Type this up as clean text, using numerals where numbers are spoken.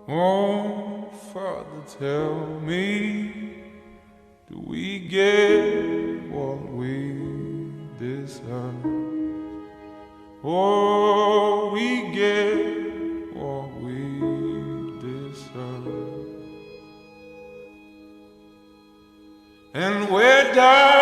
Oh, Father, tell me, do we get what we deserve? Oh, we get what we deserve. And where does